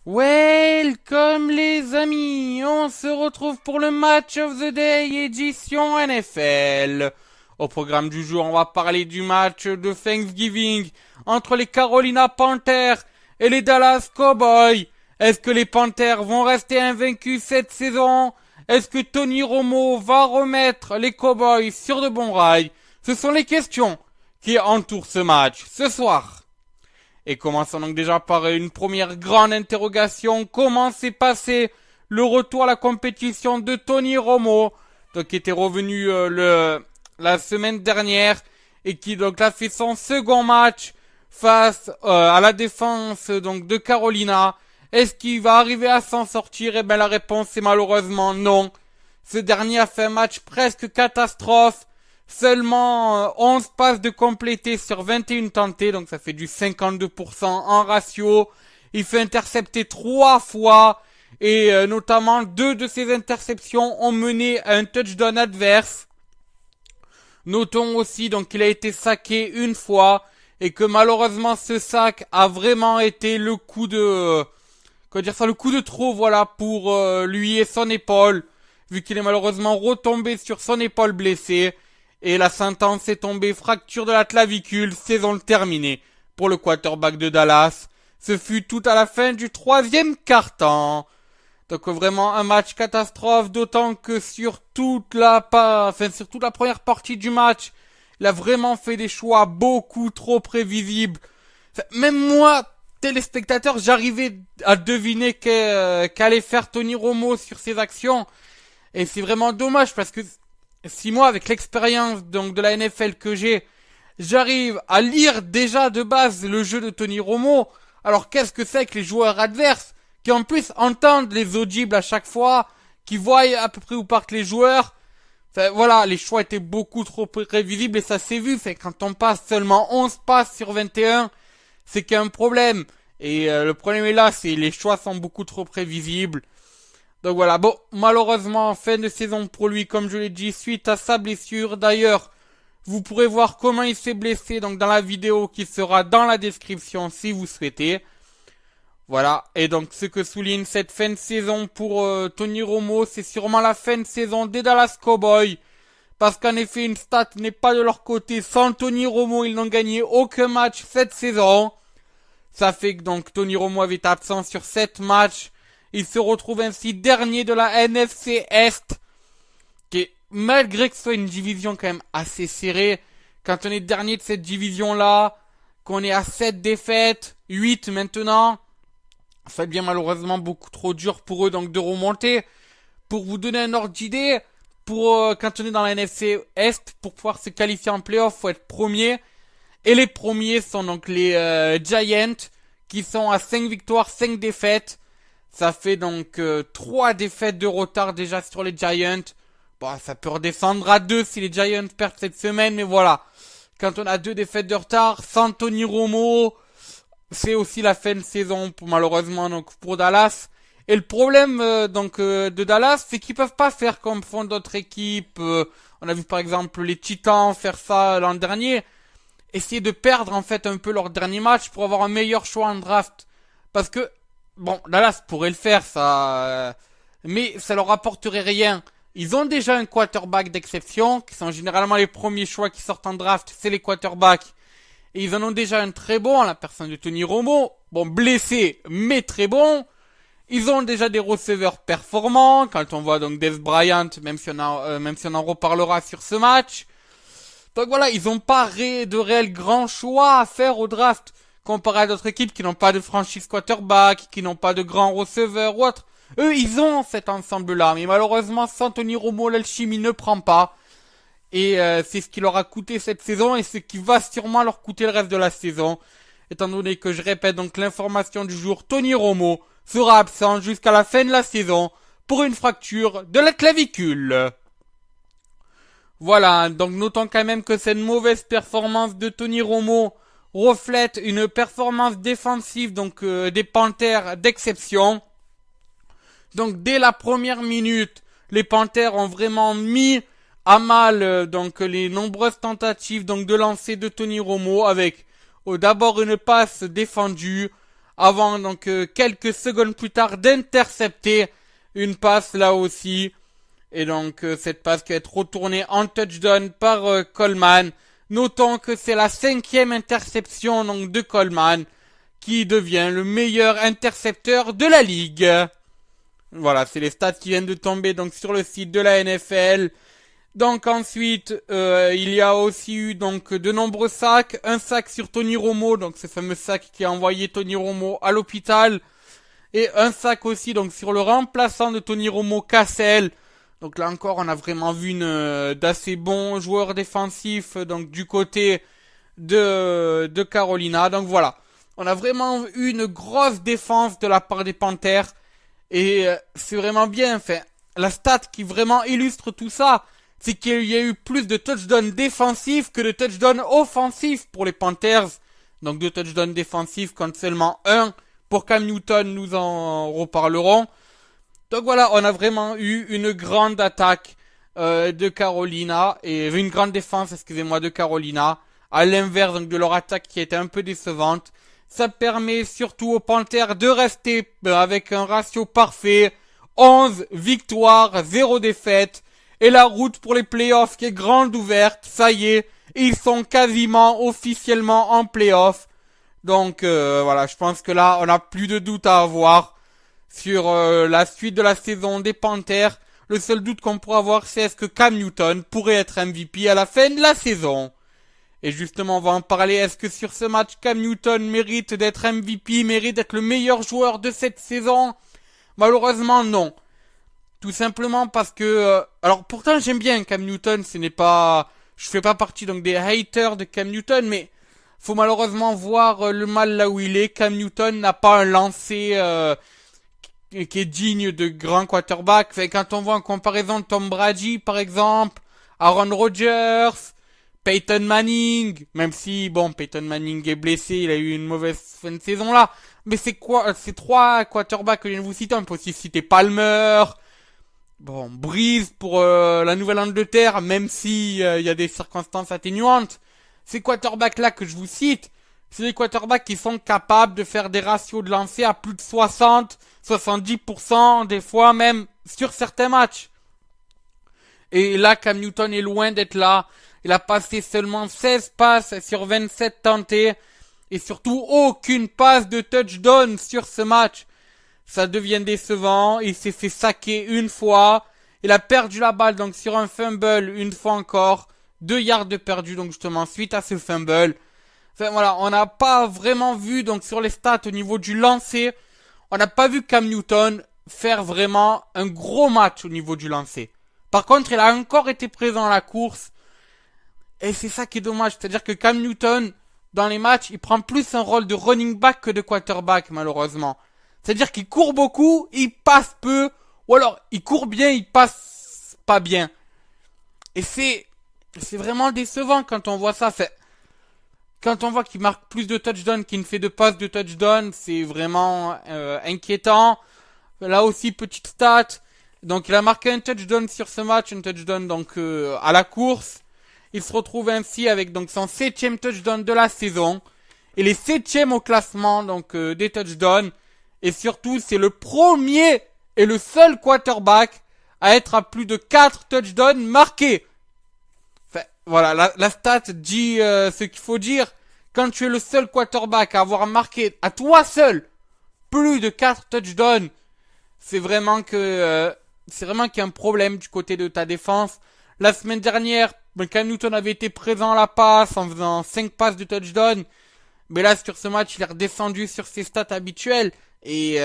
Welcome les amis, on se retrouve pour le Match of the Day édition NFL. Au programme du jour, on va parler du match de Thanksgiving entre les Carolina Panthers et les Dallas Cowboys. Est-ce que les Panthers vont rester invaincus cette saison? Est-ce que Tony Romo va remettre les Cowboys sur de bons rails? Ce sont les questions qui entourent ce match ce soir. Et commençons donc déjà par une première grande interrogation. Comment s'est passé le retour à la compétition de Tony Romo, donc qui était revenu la semaine dernière et qui donc a fait son second match face à la défense donc de Carolina. Est-ce qu'il va arriver à s'en sortir? Eh bien la réponse est malheureusement non. Ce dernier a fait un match presque catastrophe. Seulement 11 passes de complétées sur 21 tentées, donc ça fait du 52% en ratio. Il fait intercepter 3 fois et notamment 2 de ces interceptions ont mené à un touchdown adverse. Notons aussi donc qu'il a été saqué une fois et que malheureusement ce sac a vraiment été le coup de le coup de trop voilà pour lui et son épaule, vu qu'il est malheureusement retombé sur son épaule blessée. Et la sentence est tombée, fracture de la clavicule, saison terminée pour le quarterback de Dallas. Ce fut tout à la fin du troisième quart-temps. Donc vraiment un match catastrophe, d'autant que sur toute la première partie du match, il a vraiment fait des choix beaucoup trop prévisibles. Même moi, téléspectateur, j'arrivais à deviner qu'allait faire Tony Romo sur ses actions. Et c'est vraiment dommage parce que si moi, avec l'expérience donc de la NFL que j'ai, j'arrive à lire déjà de base le jeu de Tony Romo, alors qu'est-ce que c'est que les joueurs adverses qui en plus entendent les audibles à chaque fois, qui voient à peu près où partent les joueurs? Enfin, voilà, les choix étaient beaucoup trop prévisibles et ça s'est vu. Fait quand on passe seulement 11 passes sur 21, c'est qu'il y a un problème. Et le problème est là, c'est les choix sont beaucoup trop prévisibles. Donc voilà, bon, malheureusement, fin de saison pour lui, comme je l'ai dit, suite à sa blessure. D'ailleurs, vous pourrez voir comment il s'est blessé donc dans la vidéo qui sera dans la description si vous souhaitez. Voilà, et donc ce que souligne cette fin de saison pour Tony Romo, c'est sûrement la fin de saison des Dallas Cowboys. Parce qu'en effet, une stat n'est pas de leur côté. Sans Tony Romo, ils n'ont gagné aucun match cette saison. Ça fait que donc Tony Romo avait été absent sur 7 matchs. Il se retrouve ainsi dernier de la NFC Est, qui est, malgré que ce soit une division quand même assez serrée, quand on est dernier de cette division-là, qu'on est à 7 défaites, 8 maintenant, ça devient malheureusement beaucoup trop dur pour eux donc de remonter. Pour vous donner un ordre d'idée, quand on est dans la NFC Est, pour pouvoir se qualifier en playoff, faut être premier. Et les premiers sont donc les Giants, qui sont à 5 victoires, 5 défaites. Ça fait donc 3 défaites de retard déjà sur les Giants. Bon, ça peut redescendre à 2 si les Giants perdent cette semaine, mais voilà. Quand on a 2 défaites de retard, sans Tony Romo, c'est aussi la fin de saison pour, malheureusement donc pour Dallas. Et le problème de Dallas, c'est qu'ils peuvent pas faire comme font d'autres équipes. On a vu par exemple les Titans faire ça l'an dernier. Essayer de perdre en fait un peu leur dernier match pour avoir un meilleur choix en draft. Parce que bon, Dallas pourrait le faire, ça, mais ça leur apporterait rien. Ils ont déjà un quarterback d'exception, qui sont généralement les premiers choix qui sortent en draft, c'est les quarterbacks. Et ils en ont déjà un très bon, la personne de Tony Romo. Bon, blessé, mais très bon. Ils ont déjà des receveurs performants, quand on voit donc Dez Bryant, même si on en reparlera sur ce match. Donc voilà, ils ont pas de réel grand choix à faire au draft. Comparé à d'autres équipes qui n'ont pas de franchise quarterback, qui n'ont pas de grands receveurs ou autre. Eux, ils ont cet ensemble-là. Mais malheureusement, sans Tony Romo, l'alchimie ne prend pas. Et c'est ce qui leur a coûté cette saison et ce qui va sûrement leur coûter le reste de la saison. Étant donné que je répète donc l'information du jour, Tony Romo sera absent jusqu'à la fin de la saison pour une fracture de la clavicule. Voilà, donc notons quand même que cette mauvaise performance de Tony Romo reflète une performance défensive donc des Panthers d'exception. Donc dès la première minute, les Panthers ont vraiment mis à mal donc les nombreuses tentatives donc de lancer de Tony Romo avec d'abord une passe défendue, avant donc quelques secondes plus tard d'intercepter une passe là aussi. Et donc cette passe qui va être retournée en touchdown par Coleman. Notons que c'est la 5e interception donc de Coleman qui devient le meilleur intercepteur de la ligue. Voilà, c'est les stats qui viennent de tomber donc sur le site de la NFL. Donc ensuite, il y a aussi eu donc de nombreux sacs, un sac sur Tony Romo, donc ce fameux sac qui a envoyé Tony Romo à l'hôpital, et un sac aussi donc sur le remplaçant de Tony Romo, Cassel. Donc là encore, on a vraiment vu d'assez bons joueurs défensifs donc du côté de Carolina. Donc voilà, on a vraiment eu une grosse défense de la part des Panthers et c'est vraiment bien fait. La stat qui vraiment illustre tout ça, c'est qu'il y a eu plus de touchdowns défensifs que de touchdowns offensifs pour les Panthers. Donc 2 touchdowns défensifs contre seulement 1 pour Cam Newton, nous en reparlerons. Donc voilà, on a vraiment eu une grande attaque de Carolina, et une grande défense, excusez-moi, de Carolina, à l'inverse donc de leur attaque qui était un peu décevante. Ça permet surtout aux Panthers de rester avec un ratio parfait, 11 victoires, 0 défaites, et la route pour les playoffs qui est grande ouverte, ça y est, ils sont quasiment officiellement en playoffs. Donc voilà, je pense que là, on n'a plus de doute à avoir sur la suite de la saison des Panthers. Le seul doute qu'on pourra avoir, c'est est-ce que Cam Newton pourrait être MVP à la fin de la saison. Et justement, on va en parler. Est-ce que sur ce match, Cam Newton mérite d'être MVP, mérite d'être le meilleur joueur de cette saison? Malheureusement, non. Tout simplement parce que... alors pourtant, j'aime bien Cam Newton. Ce n'est pas... Je fais pas partie donc des haters de Cam Newton, mais faut malheureusement voir le mal là où il est. Cam Newton n'a pas un lancer qui est digne de grand quarterback. Enfin, quand on voit en comparaison Tom Brady, par exemple, Aaron Rodgers, Peyton Manning, même si, bon, Peyton Manning est blessé, il a eu une mauvaise fin de saison là, mais c'est quoi, ces 3 quarterbacks que je viens de vous citer, on peut aussi citer Palmer, bon, Breeze pour la Nouvelle-Angleterre, même si il y a des circonstances atténuantes. Ces quarterbacks là que je vous cite, c'est des quarterbacks qui sont capables de faire des ratios de lancer à plus de 60, 70%, des fois même sur certains matchs. Et là, Cam Newton est loin d'être là. Il a passé seulement 16 passes sur 27 tentées. Et surtout, aucune passe de touchdown sur ce match. Ça devient décevant. Il s'est fait saquer une fois. Il a perdu la balle donc sur un fumble une fois encore. 2 yards de perdu donc justement suite à ce fumble. Enfin voilà, on n'a pas vraiment vu donc sur les stats au niveau du lancer. On n'a pas vu Cam Newton faire vraiment un gros match au niveau du lancer. Par contre, il a encore été présent à la course. Et c'est ça qui est dommage. C'est-à-dire que Cam Newton, dans les matchs, il prend plus un rôle de running back que de quarterback, malheureusement. C'est-à-dire qu'il court beaucoup, il passe peu, ou alors il court bien, il passe pas bien. Et c'est vraiment décevant quand on voit ça. Quand on voit qu'il marque plus de touchdowns qu'il ne fait de passes de touchdown, c'est vraiment inquiétant. Là aussi, petite stat. Donc il a marqué un touchdown sur ce match, un touchdown donc à la course. Il se retrouve ainsi avec donc son 7e touchdown de la saison. Il est 7e au classement donc des touchdowns. Et surtout, c'est le premier et le seul quarterback à être à plus de 4 touchdowns marqués. Enfin, voilà, la stat dit ce qu'il faut dire. Quand tu es le seul quarterback à avoir marqué à toi seul plus de 4 touchdowns, c'est vraiment qu'il y a un problème du côté de ta défense. La semaine dernière, Cam Newton avait été présent à la passe en faisant 5 passes de touchdown. Mais là, sur ce match, il est redescendu sur ses stats habituelles. Et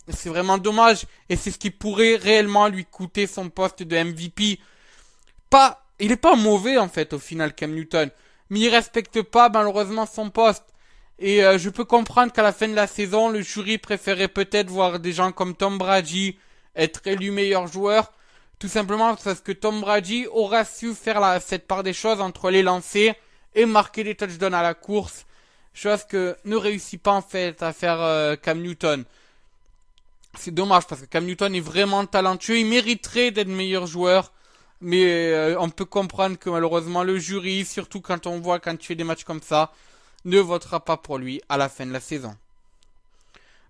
c'est vraiment dommage. Et c'est ce qui pourrait réellement lui coûter son poste de MVP. Il est pas mauvais en fait au final, Cam Newton. Mais il respecte pas malheureusement son poste. Et je peux comprendre qu'à la fin de la saison, le jury préférait peut-être voir des gens comme Tom Brady être élu meilleur joueur. Tout simplement parce que Tom Brady aura su faire cette part des choses entre les lancers et marquer des touchdowns à la course. Chose que ne réussit pas en fait à faire Cam Newton. C'est dommage parce que Cam Newton est vraiment talentueux. Il mériterait d'être meilleur joueur. Mais on peut comprendre que malheureusement le jury, surtout quand tu fais des matchs comme ça, ne votera pas pour lui à la fin de la saison.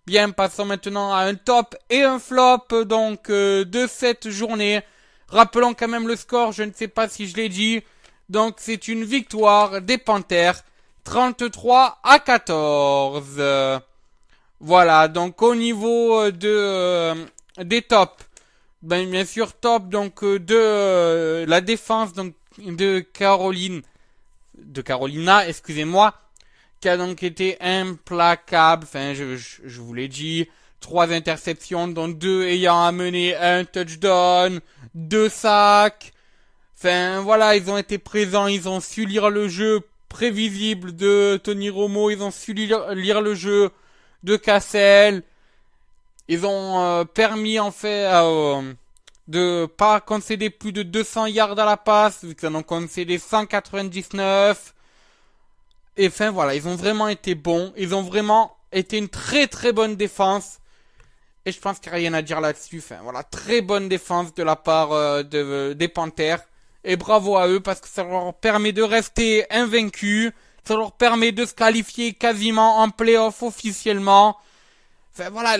Bien, passons maintenant à un top et un flop donc de cette journée. Rappelons quand même le score, je ne sais pas si je l'ai dit. Donc c'est une victoire des Panthers, 33-14. Voilà, donc au niveau des tops, ben bien sûr top donc de la défense donc de Carolina, excusez-moi, qui a donc été implacable. Enfin, je vous l'ai dit, 3 interceptions, dont 2 ayant amené un touchdown, 2 sacs. Enfin, voilà, ils ont été présents, ils ont su lire le jeu prévisible de Tony Romo, ils ont su lire le jeu de Cassel. Ils ont permis en fait de pas concéder plus de 200 yards à la passe, vu qu'ils en ont concédé 199. Et enfin voilà, ils ont vraiment été bons, ils ont vraiment été une très très bonne défense. Et je pense qu'il n'y a rien à dire là-dessus. Enfin voilà, très bonne défense de la part des Panthers. Et bravo à eux parce que ça leur permet de rester invaincus. Ça leur permet de se qualifier quasiment en playoff officiellement. Enfin voilà,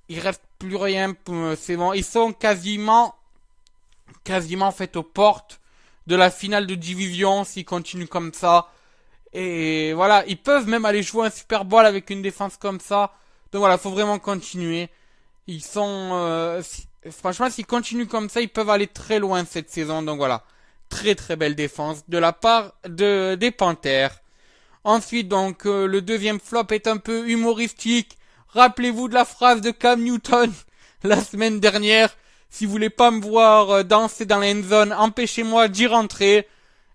il reste plus rien. C'est bon, ils sont quasiment en fait aux portes de la finale de division s'ils continuent comme ça. Et voilà, ils peuvent même aller jouer un Super Bowl avec une défense comme ça. Donc voilà, faut vraiment continuer. Ils sont franchement, s'ils continuent comme ça, ils peuvent aller très loin cette saison. Donc voilà, très très belle défense de la part des Panthers. Ensuite, donc le deuxième flop est un peu humoristique. Rappelez-vous de la phrase de Cam Newton la semaine dernière. Si vous voulez pas me voir danser dans la end zone, empêchez-moi d'y rentrer.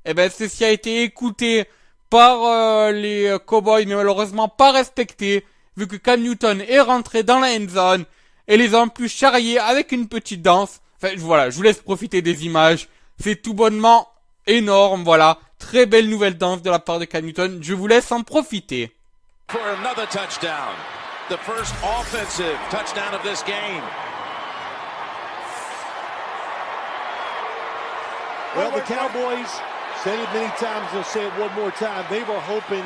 Eh ben, ceci a été écouté par les Cowboys, mais malheureusement pas respecté, vu que Cam Newton est rentré dans la end zone et les a en plus charriés avec une petite danse. Enfin, voilà, je vous laisse profiter des images. C'est tout bonnement énorme, voilà. Très belle nouvelle danse de la part de Cam Newton. Je vous laisse en profiter. For another touchdown. The first offensive touchdown of this game. Well, the Cowboys said it many times, they'll say it one more time. They were hoping.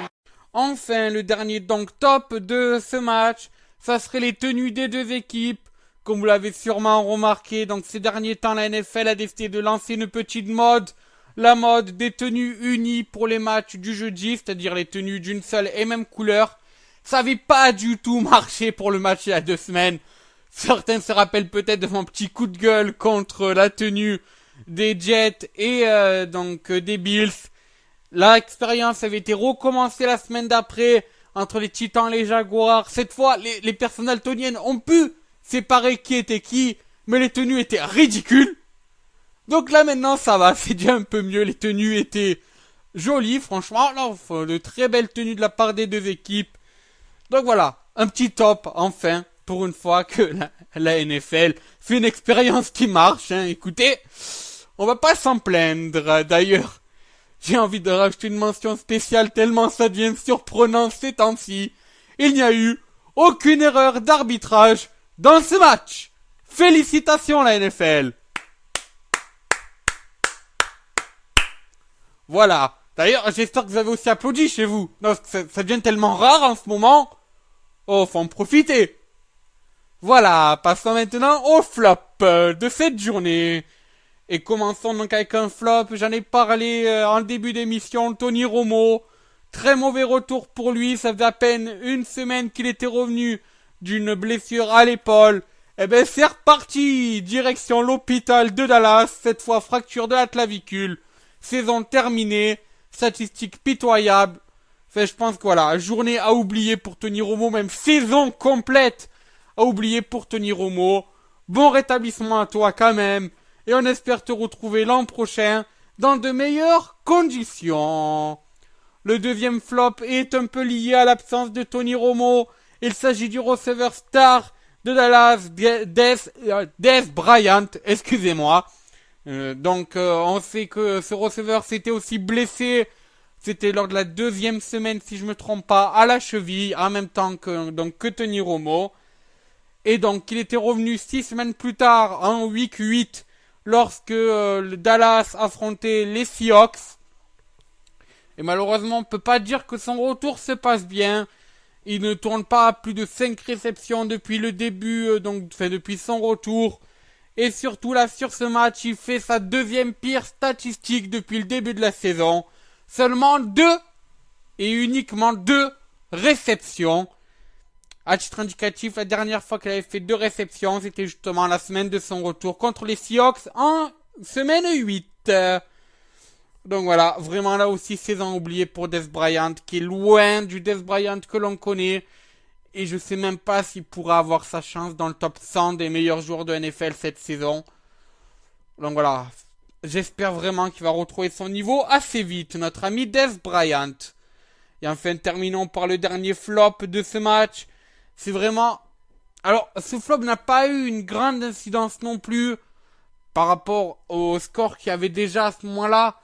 Enfin, le dernier donc top de ce match, ça serait les tenues des deux équipes. Comme vous l'avez sûrement remarqué, donc ces derniers temps, la NFL a décidé de lancer une petite mode. La mode des tenues unies pour les matchs du jeudi, c'est-à-dire les tenues d'une seule et même couleur. Ça avait pas du tout marché pour le match il y a 2 semaines. Certains se rappellent peut-être de mon petit coup de gueule contre la tenue des Jets et des Bills. L'expérience avait été recommencée la semaine d'après entre les Titans et les Jaguars. Cette fois, les personnes daltoniennes ont pu séparer qui était qui, mais les tenues étaient ridicules. Donc là maintenant ça va, c'est déjà un peu mieux, les tenues étaient jolies, franchement, là, de très belles tenues de la part des deux équipes. Donc voilà, un petit top, enfin, pour une fois que la NFL fait une expérience qui marche, hein. Écoutez, on va pas s'en plaindre. D'ailleurs, j'ai envie de rajouter une mention spéciale tellement ça devient surprenant ces temps-ci. Il n'y a eu aucune erreur d'arbitrage dans ce match. Félicitations la NFL. Voilà. D'ailleurs, j'espère que vous avez aussi applaudi chez vous. Non, ça devient tellement rare en ce moment. Oh, faut en profiter. Voilà, passons maintenant au flop de cette journée. Et commençons donc avec un flop. J'en ai parlé en début d'émission. Tony Romo. Très mauvais retour pour lui. Ça faisait à peine 1 semaine qu'il était revenu d'une blessure à l'épaule. Eh ben, c'est reparti. Direction l'hôpital de Dallas. Cette fois, fracture de la clavicule. Saison terminée. Statistique pitoyable. Enfin, je pense que voilà, journée à oublier pour Tony Romo. Même saison complète à oublier pour Tony Romo. Bon rétablissement à toi quand même. Et on espère te retrouver l'an prochain dans de meilleures conditions. Le deuxième flop est un peu lié à l'absence de Tony Romo. Il s'agit du receveur star de Dallas, Dez Bryant, excusez-moi. On sait que ce receveur s'était aussi blessé. C'était lors de la 2e semaine, si je me trompe pas, à la cheville, en même temps que Tony Romo. Et donc, il était revenu 6 semaines plus tard, en week 8, lorsque le Dallas affrontait les Seahawks. Et malheureusement, on peut pas dire que son retour se passe bien. Il ne tourne pas à plus de 5 réceptions depuis le début, depuis son retour. Et surtout là, sur ce match, il fait sa deuxième pire statistique depuis le début de la saison. Seulement 2 et uniquement 2 réceptions. À titre indicatif, la dernière fois qu'elle avait fait 2 réceptions, c'était justement la semaine de son retour contre les Seahawks en semaine 8. Donc voilà, vraiment là aussi saison oubliée pour Dez Bryant, qui est loin du Dez Bryant que l'on connaît. Et je sais même pas s'il pourra avoir sa chance dans le top 100 des meilleurs joueurs de NFL cette saison. Donc voilà, j'espère vraiment qu'il va retrouver son niveau assez vite, notre ami Dez Bryant. Et enfin, terminons par le dernier flop de ce match. C'est vraiment... Alors, ce flop n'a pas eu une grande incidence non plus par rapport au score qu'il y avait déjà à ce moment-là.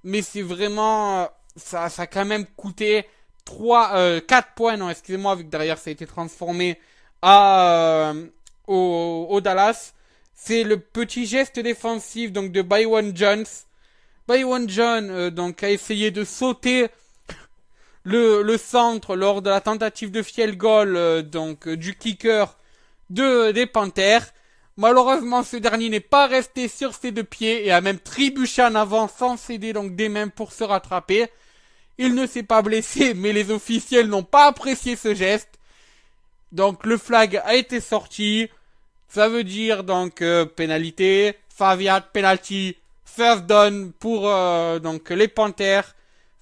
Mais c'est vraiment... Ça a quand même coûté 4 points, non, excusez-moi, vu que derrière ça a été transformé au Dallas. C'est le petit geste défensif donc de Byron Jones. Byron Jones a essayé de sauter le centre lors de la tentative de field goal du kicker des Panthers. Malheureusement, ce dernier n'est pas resté sur ses 2 pieds et a même trébuché en avant sans céder donc des mains pour se rattraper. Il ne s'est pas blessé, mais les officiels n'ont pas apprécié ce geste. Donc le flag a été sorti. Ça veut dire pénalité, Faviat, penalty, first down pour les Panthers.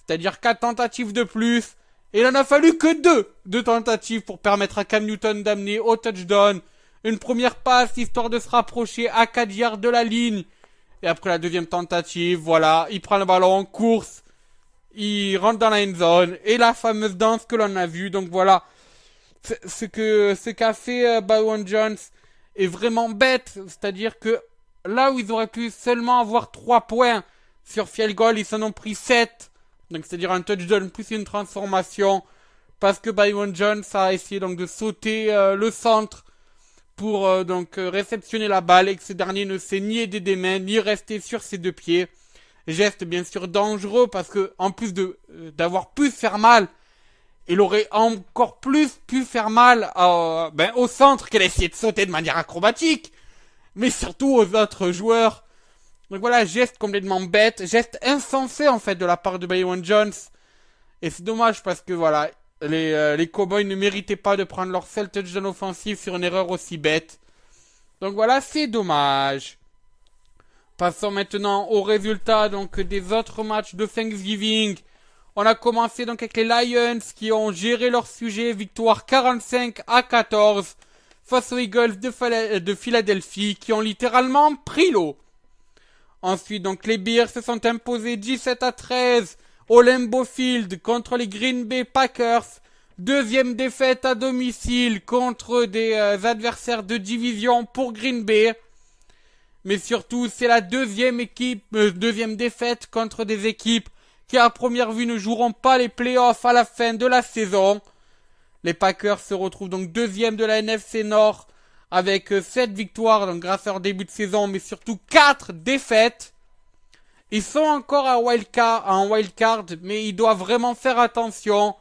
C'est-à-dire 4 tentatives de plus. Et il en a fallu que 2 tentatives pour permettre à Cam Newton d'amener au touchdown. Une première passe histoire de se rapprocher à 4 yards de la ligne. Et après la deuxième tentative, voilà, il prend le ballon, course. Il rentre dans la end zone. Et la fameuse danse que l'on a vue. Donc voilà. Ce qu'a fait Byron Jones est vraiment bête. C'est-à-dire que là où ils auraient pu seulement avoir 3 points sur field goal, ils s'en ont pris 7. Donc c'est-à-dire un touchdown plus une transformation. Parce que Byron Jones a essayé de sauter le centre pour réceptionner la balle. Et que ce dernier ne s'est ni aidé des mains, ni resté sur ses 2 pieds. Geste bien sûr dangereux parce que en plus d'avoir pu faire mal, il aurait encore plus pu faire mal au centre qu'elle a essayé de sauter de manière acrobatique, mais surtout aux autres joueurs. Donc voilà, geste complètement bête, geste insensé en fait de la part de Byron Jones. Et c'est dommage parce que voilà, les Cowboys ne méritaient pas de prendre leur seul touchdown offensif sur une erreur aussi bête. Donc voilà, c'est dommage. Passons maintenant aux résultats des autres matchs de Thanksgiving. On a commencé avec les Lions qui ont géré leur sujet, victoire 45-14 face aux Eagles de Philadelphie qui ont littéralement pris l'eau. Ensuite les Bears se sont imposés 17-13 au Lambeau Field contre les Green Bay Packers. Deuxième défaite à domicile contre des adversaires de division pour Green Bay. Mais surtout, c'est la deuxième défaite contre des équipes qui à première vue ne joueront pas les playoffs à la fin de la saison. Les Packers se retrouvent deuxième de la NFC Nord avec 7 victoires grâce à leur début de saison, mais surtout 4 défaites. Ils sont encore en wildcard, mais ils doivent vraiment faire attention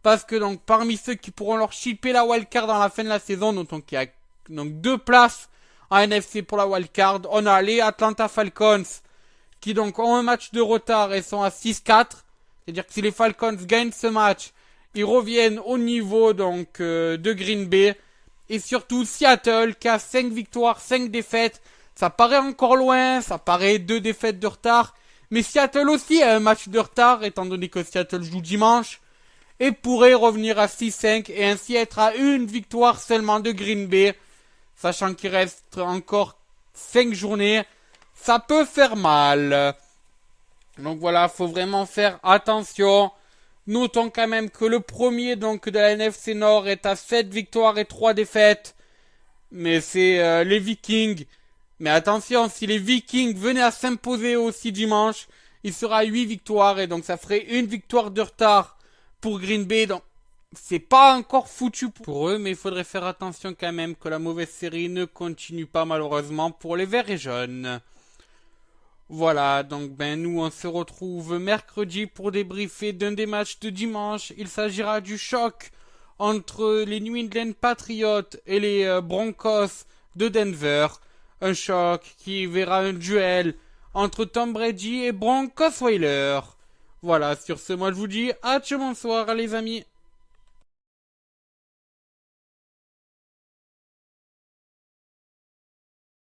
parce que parmi ceux qui pourront leur chipper la wildcard dans la fin de la saison, il y a 2 places en NFC pour la wildcard, on a les Atlanta Falcons qui ont un match de retard et sont à 6-4. C'est-à-dire que si les Falcons gagnent ce match, ils reviennent au niveau de Green Bay. Et surtout Seattle qui a 5 victoires, 5 défaites. Ça paraît encore loin, ça paraît 2 défaites de retard. Mais Seattle aussi a un match de retard étant donné que Seattle joue dimanche. Et pourrait revenir à 6-5 et ainsi être à une victoire seulement de Green Bay. Sachant qu'il reste encore 5 journées, ça peut faire mal. Donc voilà, faut vraiment faire attention. Notons quand même que le premier de la NFC Nord est à 7 victoires et 3 défaites. Mais c'est les Vikings. Mais attention, si les Vikings venaient à s'imposer aussi dimanche, il sera à 8 victoires et donc ça ferait une victoire de retard pour Green Bay. Donc c'est pas encore foutu pour eux, mais il faudrait faire attention quand même que la mauvaise série ne continue pas malheureusement pour les Verts et Jaunes. Voilà, donc nous on se retrouve mercredi pour débriefer d'un des matchs de dimanche. Il s'agira du choc entre les New England Patriots et les Broncos de Denver. Un choc qui verra un duel entre Tom Brady et Brock Osweiler. Voilà, sur ce, moi je vous dis à bonsoir les amis.